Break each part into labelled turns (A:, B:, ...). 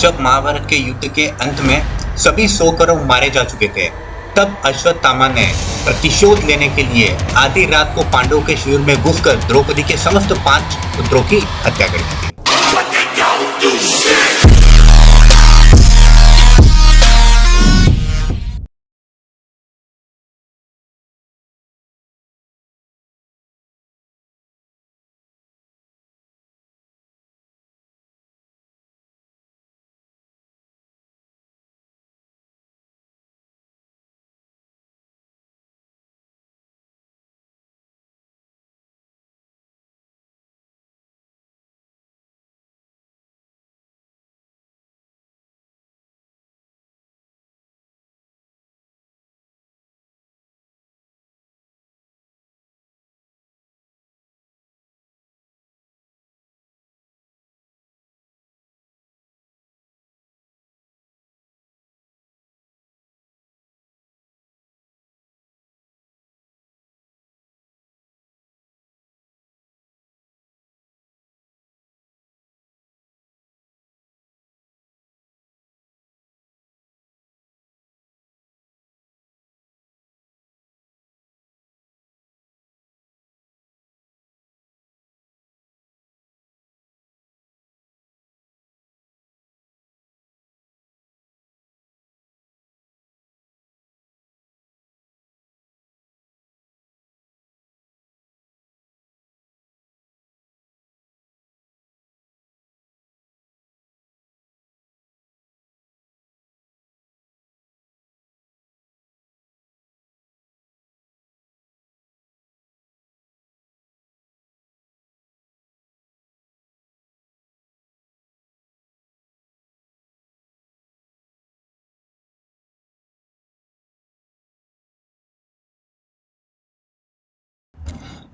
A: जब महाभारत के युद्ध के अंत में सभी 100 कौरव मारे जा चुके थे, तब अश्वत्थामा ने प्रतिशोध लेने के लिए आधी रात को पांडवों के शिविर में घुसकर द्रौपदी के समस्त 5 पुत्रों की हत्या कर दी थी।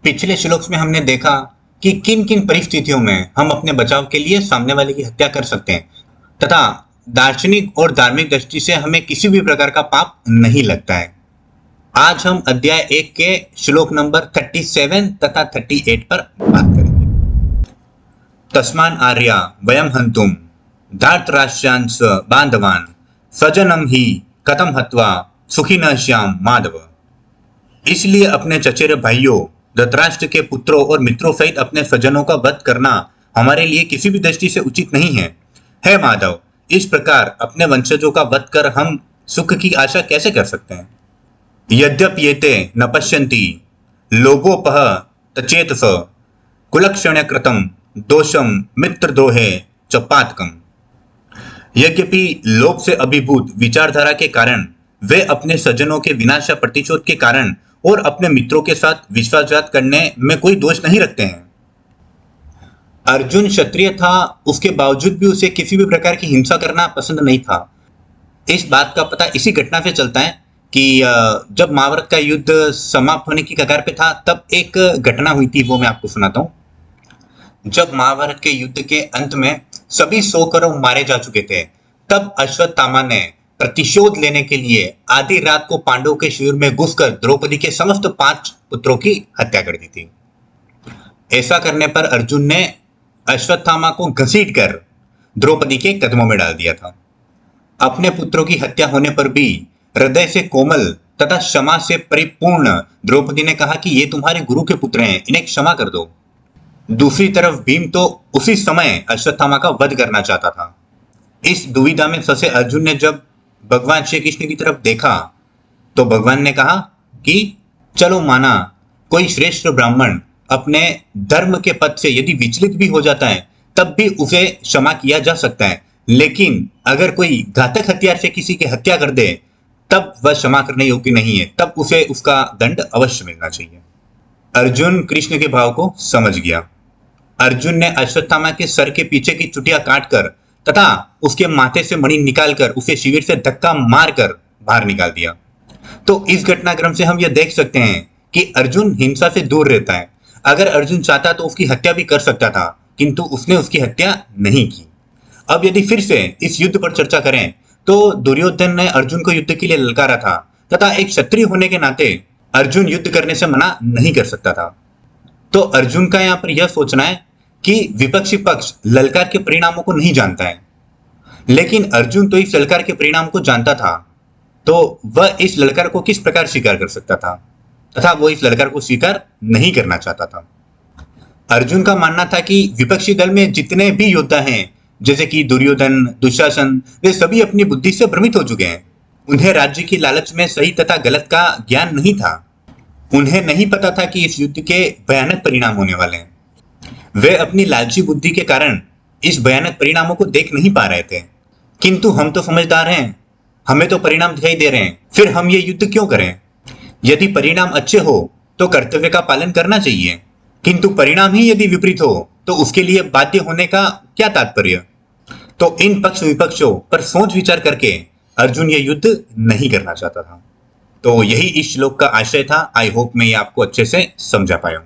A: पिछले श्लोक में हमने देखा कि किन किन परिस्थितियों में हम अपने बचाव के लिए सामने वाले की हत्या कर सकते हैं तथा दार्शनिक और धार्मिक दृष्टि से हमें किसी भी प्रकार का पाप नहीं लगता है। आज हम अध्याय 1 के श्लोक नंबर 37 तथा 38 पर बात करेंगे। तस्मान आर्या वयम हंतुम धार्तराष्ट्रांस बांधवान सजनम ही कथम हत्वा सुखी न श्याम माधव। इसलिए अपने चचेरे भाइयों धृतराष्ट्र के पुत्रों और मित्रों सहित अपने स्वजनों का वध करना हमारे लिए किसी भी दृष्टि से उचित नहीं है। हे माधव, इस प्रकार अपने वंशजों का वध कर हम सुख की आशा कैसे कर सकते हैं? यद्यप्येते न पश्यन्ति लोभोपह तचेतस कुलक्षण्यकृतं दोषम मित्रद्रोहे च पातकम्। यद्यपि लोभ से अभिभूत विचारधारा के कारण वे अपने सज्जनों के विनाश या प्रतिशोध के कारण और अपने मित्रों के साथ विश्वासघात करने में कोई दोष नहीं रखते हैं। अर्जुन क्षत्रिय था, उसके बावजूद भी उसे किसी भी प्रकार की हिंसा करना पसंद नहीं था। इस बात का पता इसी घटना से चलता है कि जब महाभारत का युद्ध समाप्त होने की कगार पे था, तब एक घटना हुई थी, वो मैं आपको सुनाता हूँ। जब महाभारत के युद्ध के अंत में सभी 100 कौरव मारे जा चुके थे, तब अश्वत्थामा ने प्रतिशोध लेने के लिए आधी रात को पांडवों के शिविर में घुसकर द्रौपदी के समस्त 5 पुत्रों की हत्या कर दी थी। ऐसा करने पर अर्जुन ने अश्वत्थामा को घसीटकर द्रौपदी के कदमों में डाल दिया था। अपने पुत्रों की हत्या होने पर भी हृदय से कोमल तथा क्षमा से परिपूर्ण द्रौपदी ने कहा कि ये तुम्हारे गुरु के पुत्र हैं, इन्हें क्षमा कर दो। दूसरी तरफ भीम तो उसी समय अश्वत्थामा का वध करना चाहता था। इस दुविधा में फंसे अर्जुन ने जब भगवान श्री कृष्ण की तरफ देखा तो भगवान ने कहा कि चलो माना कोई श्रेष्ठ ब्राह्मण अपने धर्म के पथ से यदि विचलित भी हो जाता है तब भी उसे क्षमा किया जा सकता है, लेकिन अगर कोई घातक हथियार से किसी की हत्या कर दे तब वह क्षमा करने योग्य नहीं है, तब उसे उसका दंड अवश्य मिलना चाहिए। अर्जुन कृष्ण के भाव को समझ गया। अर्जुन ने अश्वत्थामा के सर के पीछे की चुटिया काटकर तथा उसके माथे से मणि निकालकर उसे शिविर से धक्का मारकर बाहर निकाल दिया। तो इस घटनाक्रम से हम यह देख सकते हैं कि अर्जुन हिंसा से दूर रहता है। अगर अर्जुन चाहता तो उसकी हत्या भी कर सकता था, किंतु उसने उसकी हत्या नहीं की। अब यदि फिर से इस युद्ध पर चर्चा करें तो दुर्योधन ने अर्जुन को युद्ध के लिए ललकारा था तथा एक क्षत्रिय होने के नाते अर्जुन युद्ध करने से मना नहीं कर सकता था। तो अर्जुन का यहाँ पर यह सोचना है कि विपक्षी पक्ष ललकार के परिणामों को नहीं जानता है। लेकिन अर्जुन तो इस ललकार के परिणाम को जानता था, तो वह इस ललकार को किस प्रकार स्वीकार कर सकता था, तथा वो इस ललकार को स्वीकार नहीं करना चाहता था। अर्जुन का मानना था कि विपक्षी दल में जितने भी योद्धा हैं, जैसे कि दुर्योधन, दुशासन, वे सभी अपनी बुद्धि से भ्रमित हो चुके हैं। उन्हें राज्य की लालच में सही तथा गलत का ज्ञान नहीं था। उन्हें नहीं पता था कि इस युद्ध के भयानक परिणाम होने वाले हैं। वे अपनी लालची बुद्धि के कारण इस भयानक परिणामों को देख नहीं पा रहे थे। किंतु हम तो समझदार हैं, हमें तो परिणाम दिखाई दे रहे हैं, फिर हम ये युद्ध क्यों करें? यदि परिणाम अच्छे हो तो कर्तव्य का पालन करना चाहिए, किंतु परिणाम ही यदि विपरीत हो तो उसके लिए बाध्य होने का क्या तात्पर्य? तो इन पक्ष विपक्षों पर सोच विचार करके अर्जुन ये युद्ध नहीं करना चाहता था। तो यही इस श्लोक का आशय था। आई होप मैं ये आपको अच्छे से समझा पाया हूं।